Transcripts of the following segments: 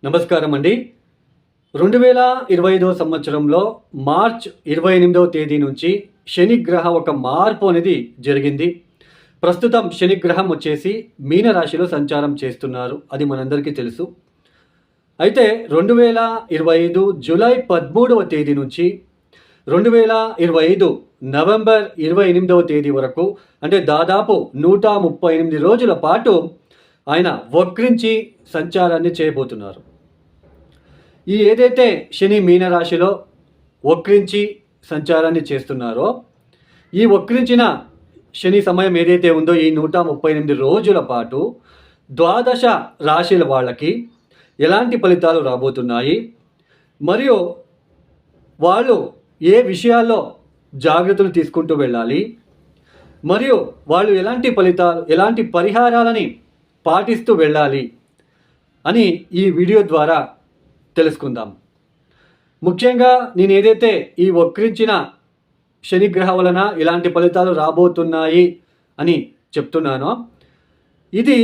నమస్కారం అండి. 2025 సంవత్సరంలో మార్చ్ 28వ తేదీ నుంచి శనిగ్రహ ఒక మార్పు అనేది జరిగింది. ప్రస్తుతం శనిగ్రహం వచ్చేసి మీనరాశిలో సంచారం చేస్తున్నారు. అది మనందరికీ తెలుసు. అయితే 2025 జూలై 13వ తేదీ నుంచి 2025 నవంబర్ 28వ తేదీ వరకు అంటే దాదాపు 138 రోజుల పాటు ఆయన వక్రించి సంచారాన్ని చేయబోతున్నారు. ఈ ఏదైతే శని మీనరాశిలో వక్రించి సంచారాన్ని చేస్తున్నారో ఈ వక్రించిన శని సమయం ఏదైతే ఉందో ఈ 138 రోజుల పాటు ద్వాదశ రాశుల వాళ్ళకి ఎలాంటి ఫలితాలు రాబోతున్నాయి, మరియు వాళ్ళు ఏ విషయాల్లో జాగ్రత్తలు తీసుకుంటూ వెళ్ళాలి, మరియు వాళ్ళు ఎలాంటి పరిహారాలని పాటిస్తూ వెళ్ళాలి అని ఈ వీడియో ద్వారా తెలుసుకుందాం. ముఖ్యంగా నేను ఏదైతే ఈ వక్రించిన శనిగ్రహ వలన ఇలాంటి ఫలితాలు రాబోతున్నాయి అని చెప్తున్నానో ఇది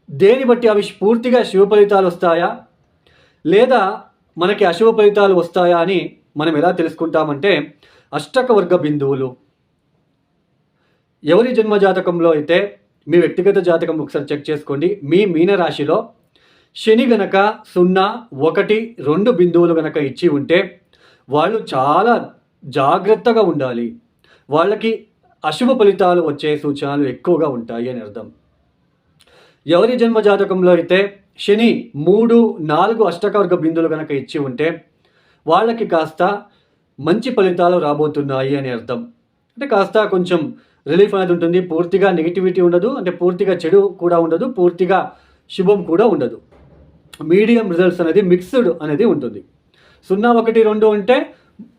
దేని బట్టి అవి పూర్తిగా శుభ ఫలితాలు వస్తాయా లేదా మనకి అశుభ ఫలితాలు వస్తాయా అని మనం ఎలా తెలుసుకుంటామంటే అష్టక వర్గ బిందువులు. ఎవరి జన్మజాతకంలో అయితే మీ వ్యక్తిగత జాతకం ఒకసారి చెక్ చేసుకోండి. మీ మీనరాశిలో శని గనక 0, 1, 2 బిందువులు గనక ఇచ్చి ఉంటే వాళ్ళు చాలా జాగ్రత్తగా ఉండాలి. వాళ్ళకి అశుభ ఫలితాలు వచ్చే సూచనలు ఎక్కువగా ఉంటాయి అని అర్థం. ఎవరి జన్మ జాతకంలో అయితే శని 3, 4 అష్టకవర్గ బిందువులు గనక ఇచ్చి ఉంటే వాళ్ళకి కాస్త మంచి ఫలితాలు రాబోతున్నాయి అని అర్థం. అంటే కాస్త కొంచెం రిలీఫ్ అనేది ఉంటుంది. పూర్తిగా నెగిటివిటీ ఉండదు, అంటే పూర్తిగా చెడు కూడా ఉండదు, పూర్తిగా శుభం కూడా ఉండదు. మీడియం రిజల్ట్స్ అనేది మిక్స్డ్ అనేది ఉంటుంది. 0, 1, 2 అంటే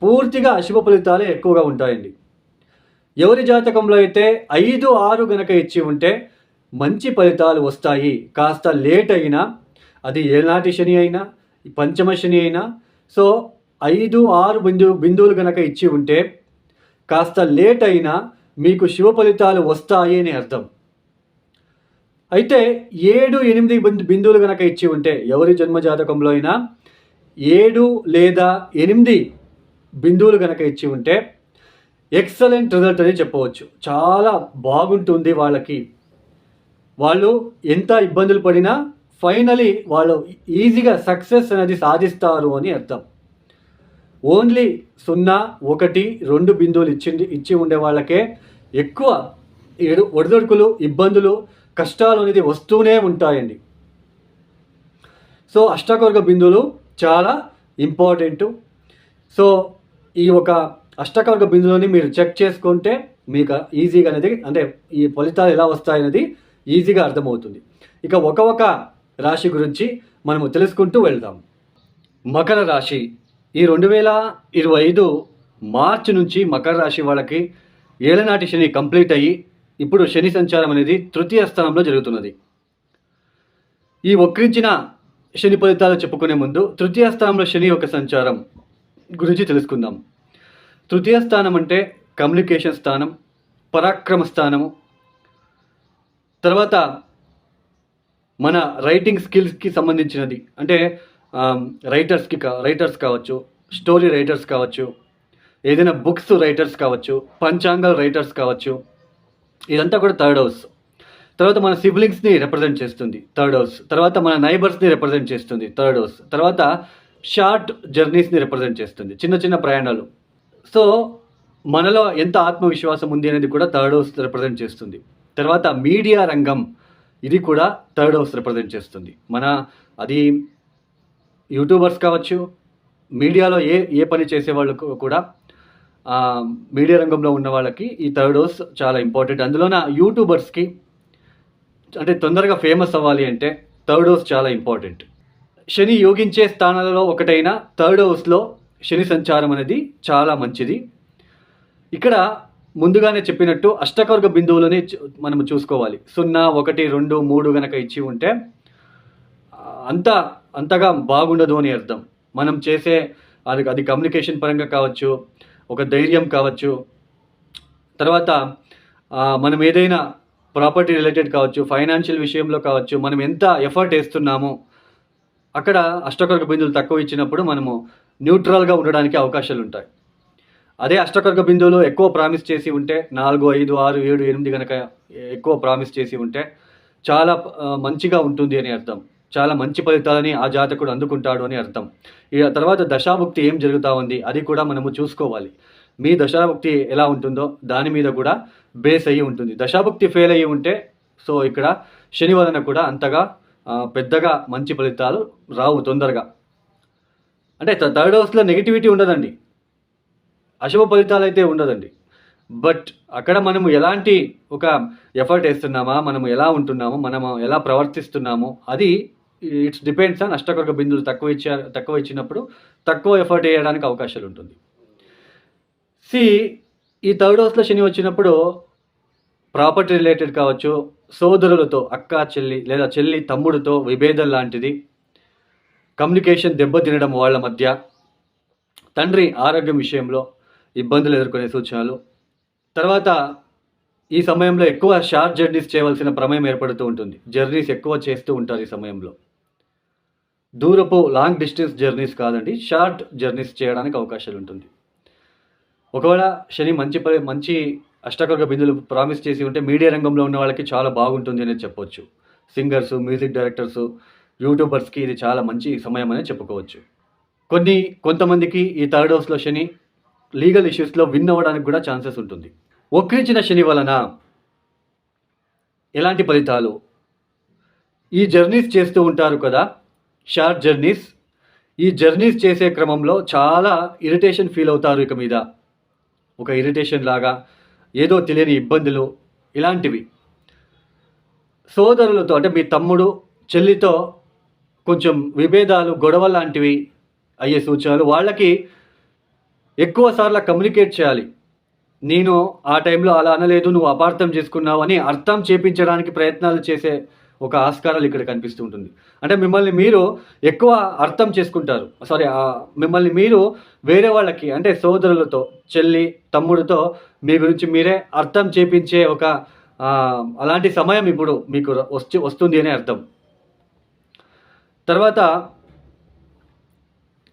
పూర్తిగా అశుభ ఫలితాలే ఎక్కువగా ఉంటాయండి. ఎవరి జాతకంలో అయితే 5, 6 గనక ఇచ్చి ఉంటే మంచి ఫలితాలు వస్తాయి. కాస్త లేట్ అయినా, అది ఏనాటి శని అయినా పంచమ శని అయినా, సో 5, 6 బిందువులు గనక ఇచ్చి ఉంటే కాస్త లేట్ అయినా మీకు శుభ ఫలితాలు వస్తాయి అని అర్థం. అయితే 7, 8 బిందువులు కనుక ఇచ్చి ఉంటే ఎవరి జన్మజాతకంలో అయినా 7 లేదా 8 బిందువులు కనుక ఇచ్చి ఉంటే ఎక్సలెంట్ రిజల్ట్ అని చెప్పవచ్చు. చాలా బాగుంటుంది వాళ్ళకి. వాళ్ళు ఎంత ఇబ్బందులు పడినా ఫైనలీ వాళ్ళు ఈజీగా సక్సెస్ అనేది సాధిస్తారు అని అర్థం. ఓన్లీ 0, 1, 2 బిందువులు ఇచ్చి ఉండే వాళ్ళకే ఎక్కువ ఒడిదొడుకులు, ఇబ్బందులు, కష్టాలు అనేది వస్తూనే ఉంటాయండి. సో అష్టకవర్గ బిందువులు చాలా ఇంపార్టెంటు. సో ఈ ఒక అష్టకవర్గ బిందువుని మీరు చెక్ చేసుకుంటే మీకు ఈజీగా అనేది, అంటే ఈ ఫలితాలు ఎలా వస్తాయనేది ఈజీగా అర్థమవుతుంది. ఇక ఒక రాశి గురించి మనము తెలుసుకుంటూ వెళ్దాం. మకర రాశి. ఈ 2025 మార్చి నుంచి మకర రాశి వాళ్ళకి ఏళ్ళనాటి శని కంప్లీట్ అయ్యి ఇప్పుడు శని సంచారం అనేది తృతీయ స్థానంలో జరుగుతున్నది. ఈ వక్రించిన శని ఫలితాలు చెప్పుకునే ముందు తృతీయ స్థానంలో శని యొక్క సంచారం గురించి తెలుసుకుందాం. తృతీయ స్థానం అంటే కమ్యూనికేషన్ స్థానం, పరాక్రమ స్థానము, తర్వాత మన రైటింగ్ స్కిల్స్కి సంబంధించినది. అంటే రైటర్స్ కావచ్చు, స్టోరీ రైటర్స్ కావచ్చు, ఏదైనా బుక్స్ రైటర్స్ కావచ్చు, పంచాంగాల రైటర్స్ కావచ్చు, ఇదంతా కూడా థర్డ్ హౌస్. తర్వాత మన సిబ్లింగ్స్ని రిప్రజెంట్ చేస్తుంది థర్డ్ హౌస్. తర్వాత మన నైబర్స్ని రిప్రజెంట్ చేస్తుంది థర్డ్ హౌస్. తర్వాత షార్ట్ జర్నీస్ని రిప్రజెంట్ చేస్తుంది, చిన్న ప్రయాణాలు. సో మనలో ఎంత ఆత్మవిశ్వాసం ఉంది అనేది కూడా థర్డ్ హౌస్ రిప్రజెంట్ చేస్తుంది. తర్వాత మీడియా రంగం, ఇది కూడా థర్డ్ హౌస్ రిప్రజెంట్ చేస్తుంది. అది యూట్యూబర్స్ కావచ్చు, మీడియాలో ఏ పని చేసేవాళ్ళు కూడా, మీడియా రంగంలో ఉన్న వాళ్ళకి ఈ థర్డ్ హౌస్ చాలా ఇంపార్టెంట్. అందులోన యూట్యూబర్స్కి అంటే తొందరగా ఫేమస్ అవ్వాలి అంటే థర్డ్ హౌస్ చాలా ఇంపార్టెంట్. శని యోగించే స్థానాలలో ఒకటైన థర్డ్ హౌస్లో శని సంచారం అనేది చాలా మంచిది. ఇక్కడ ముందుగానే చెప్పినట్టు అష్టకవర్గ బిందువులని మనం చూసుకోవాలి. 0, 1, 2, 3 గనక ఇచ్చి ఉంటే అంతగా బాగుండదు అని అర్థం. మనం చేసే అది కమ్యూనికేషన్ పరంగా కావచ్చు, ఒక ధైర్యం కావచ్చు, తర్వాత మనం ఏదైనా ప్రాపర్టీ రిలేటెడ్ కావచ్చు, ఫైనాన్షియల్ విషయంలో కావచ్చు, మనం ఎంత ఎఫర్ట్ వేస్తున్నామో అక్కడ అష్టకొరక బిందువులు తక్కువ ఇచ్చినప్పుడు మనము న్యూట్రల్గా ఉండడానికి అవకాశాలు ఉంటాయి. అదే అష్టకొరక బిందువులు ఎక్కువ ప్రామిస్ చేసి ఉంటే 4, 5, 6, 7, 8 కనుక ఎక్కువ ప్రామిస్ చేసి ఉంటే చాలా మంచిగా ఉంటుంది అని అర్థం. చాలా మంచి ఫలితాలని ఆ జాతకుడు అందుకుంటాడు అని అర్థం. ఇక తర్వాత దశాభుక్తి ఏం జరుగుతూ ఉంది అది కూడా మనము చూసుకోవాలి. మీ దశాభుక్తి ఎలా ఉంటుందో దాని మీద కూడా బేస్ అయ్యి ఉంటుంది. దశాభుక్తి ఫెయిల్ అయ్యి ఉంటే సో ఇక్కడ శని వలన కూడా అంతగా పెద్దగా మంచి ఫలితాలు రావు తొందరగా. అంటే థర్డ్ హౌస్లో నెగిటివిటీ ఉండదండి, అశుభ ఫలితాలు అయితే ఉండదండి. బట్ అక్కడ మనము ఎలాంటి ఒక ఎఫర్ట్ వేస్తున్నామా, మనము ఎలా ఉంటున్నామో, మనము ఎలా ప్రవర్తిస్తున్నామో అది ఇట్స్ డిపెండ్స్ ఆన్ అష్టకొరక బిందువులు తక్కువ ఇచ్చినప్పుడు తక్కువ ఎఫర్ట్ వేయడానికి అవకాశాలు ఉంటుంది. ఈ థర్డ్ హౌస్లో శని వచ్చినప్పుడు ప్రాపర్టీ రిలేటెడ్ కావచ్చు, సోదరులతో అక్క చెల్లి లేదా చెల్లి తమ్ముడితో విభేదం లాంటిది, కమ్యూనికేషన్ దెబ్బతినడం వాళ్ళ మధ్య, తండ్రి ఆరోగ్యం విషయంలో ఇబ్బందులు ఎదుర్కొనే సూచనలు. తర్వాత ఈ సమయంలో ఎక్కువ షార్ట్ జర్నీస్ చేయవలసిన ప్రమేయం ఏర్పడుతూ ఉంటుంది. జర్నీస్ ఎక్కువ చేస్తూ ఉంటారు ఈ సమయంలో. దూరపు లాంగ్ డిస్టెన్స్ జర్నీస్ కాదండి, షార్ట్ జర్నీస్ చేయడానికి అవకాశాలు ఉంటుంది. ఒకవేళ శని మంచి అష్టకొరక బిందువులు ప్రామిస్ చేసి ఉంటే మీడియా రంగంలో ఉన్న వాళ్ళకి చాలా బాగుంటుంది అనేది చెప్పవచ్చు. సింగర్స్, మ్యూజిక్ డైరెక్టర్స్, యూట్యూబర్స్కి ఇది చాలా మంచి సమయం అనేది చెప్పుకోవచ్చు. కొంతమందికి ఈ థర్డ్ హౌస్లో శని లీగల్ ఇష్యూస్లో విన్ అవ్వడానికి కూడా ఛాన్సెస్ ఉంటుంది. వక్రించిన శని వలన ఎలాంటి ఫలితాలు? ఈ జర్నీస్ చేస్తూ ఉంటారు కదా, షార్ట్ జర్నీస్. ఈ జర్నీస్ చేసే క్రమంలో చాలా ఇరిటేషన్ ఫీల్ అవుతారు. ఇక మీద ఒక ఇరిటేషన్ లాగా ఏదో తెలియని ఇబ్బందులు ఇలాంటివి. సోదరులతో అంటే మీ తమ్ముడు చెల్లితో కొంచెం విభేదాలు, గొడవ లాంటివి అయ్యే సూచనలు. వాళ్ళకి ఎక్కువ సార్లు కమ్యూనికేట్ చేయాలి. నేను ఆ టైంలో అలా అనలేదు, నువ్వు అపార్థం చేసుకున్నావు అని అర్థం చేపించడానికి ప్రయత్నాలు చేసే ఒక ఆస్కారాలు ఇక్కడ కనిపిస్తూ ఉంటుంది. అంటే మిమ్మల్ని మీరు ఎక్కువ అర్థం చేసుకుంటారు. మిమ్మల్ని మీరు వేరే వాళ్ళకి అంటే సోదరులతో, చెల్లి తమ్ముడితో మీ గురించి మీరే అర్థం చేపించే ఒక అలాంటి సమయం ఇప్పుడు మీకు వస్తుంది అనే అర్థం. తర్వాత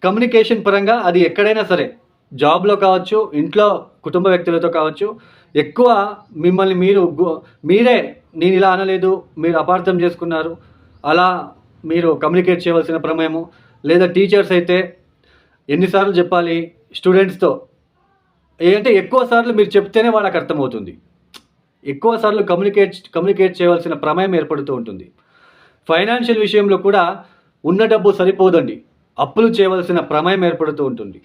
కమ్యూనికేషన్ పరంగా అది ఎక్కడైనా సరే, జాబ్లో కావచ్చు, ఇంట్లో కుటుంబ వ్యక్తులతో కావచ్చు, ఎక్కువ మిమ్మల్ని మీరే నేను ఇలా అనలేదు, మీరు అపార్థం చేసుకున్నారు, అలా మీరు కమ్యూనికేట్ చేయవలసిన ప్రమేయము. లేదా టీచర్స్ అయితే ఎన్నిసార్లు చెప్పాలి స్టూడెంట్స్తో, ఏంటంటే ఎక్కువ సార్లు మీరు చెప్తేనే వాళ్ళకి అర్థమవుతుంది. ఎక్కువ సార్లు కమ్యూనికేట్ చేయవలసిన ప్రమేయం ఏర్పడుతూ ఉంటుంది. ఫైనాన్షియల్ విషయంలో కూడా ఉన్న డబ్బు సరిపోదండి, అప్పులు చేయవలసిన ప్రమేయం ఏర్పడుతూ ఉంటుంది.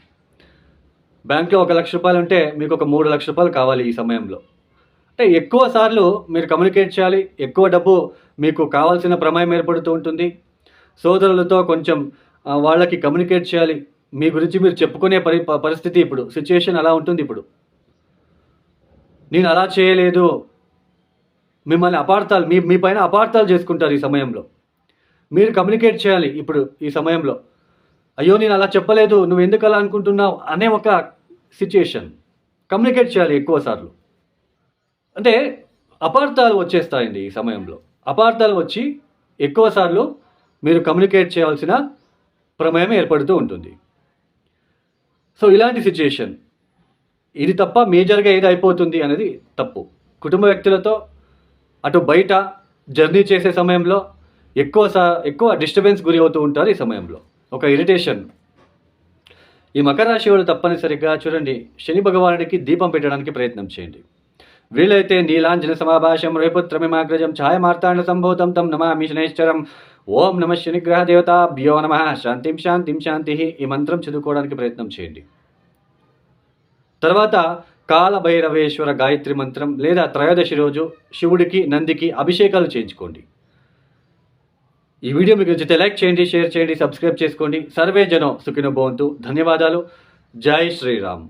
బ్యాంక్లో 1 లక్ష రూపాయలు ఉంటే మీకు ఒక 3 లక్షల రూపాయలు కావాలి ఈ సమయంలో. అంటే ఎక్కువ సార్లు మీరు కమ్యూనికేట్ చేయాలి, ఎక్కువ డబ్బు మీకు కావాల్సిన ప్రమేయం ఏర్పడుతూ ఉంటుంది. సోదరులతో కొంచెం వాళ్ళకి కమ్యూనికేట్ చేయాలి, మీ గురించి మీరు చెప్పుకునే పరిస్థితి ఇప్పుడు సిచ్యుయేషన్ అలా ఉంటుంది. ఇప్పుడు నేను అలా చేయలేదు, మిమ్మల్ని అపార్థాలు మీ పైన అపార్థాలు చేసుకుంటారు ఈ సమయంలో. మీరు కమ్యూనికేట్ చేయాలి ఇప్పుడు ఈ సమయంలో. అయ్యో నేను అలా చెప్పలేదు, నువ్వు ఎందుకు అలా అనుకుంటున్నావు అనే ఒక సిచ్యుయేషన్. కమ్యూనికేట్ చేయాలి ఎక్కువ సార్లు. అంటే అపార్థాలు వచ్చేస్తాయండి ఈ సమయంలో. అపార్థాలు వచ్చి ఎక్కువ సార్లు మీరు కమ్యూనికేట్ చేయాల్సిన ప్రమేయం ఏర్పడుతూ ఉంటుంది. సో ఇలాంటి సిచ్యుయేషన్ ఇది తప్ప మేజర్గా ఏది అయిపోతుంది అనేది తప్పు. కుటుంబ వ్యక్తులతో అటు బయట జర్నీ చేసే సమయంలో ఎక్కువ డిస్టర్బెన్స్ గురి అవుతూ ఉంటారు ఈ సమయంలో, ఒక ఇరిటేషన్. ఈ మకర రాశి వాళ్ళు తప్పనిసరిగా చూడండి, శని భగవానుడికి దీపం పెట్టడానికి ప్రయత్నం చేయండి. వీలైతే నీలాంజన సమాభాషం రేపుత్రమిమాగ్రజం ఛాయమార్తాండ సంభూతం తం నమామి శనైశ్చరం. ఓం నమ శనిగ్రహ దేవతాభ్యో నమః. శాంతిం శాంతిం శాంతి. ఈ మంత్రం చదువుకోవడానికి ప్రయత్నం చేయండి. తర్వాత కాలభైరవేశ్వర గాయత్రి మంత్రం లేదా త్రయోదశి రోజు శివుడికి, నందికి అభిషేకాలు చేయించుకోండి. ఈ వీడియో మీకు నచ్చితే లైక్ చేయండి, షేర్ చేయండి, సబ్స్క్రైబ్ చేసుకోండి. సర్వే జనం సుఖినో భవంతు. ధన్యవాదాలు. జై శ్రీరామ్.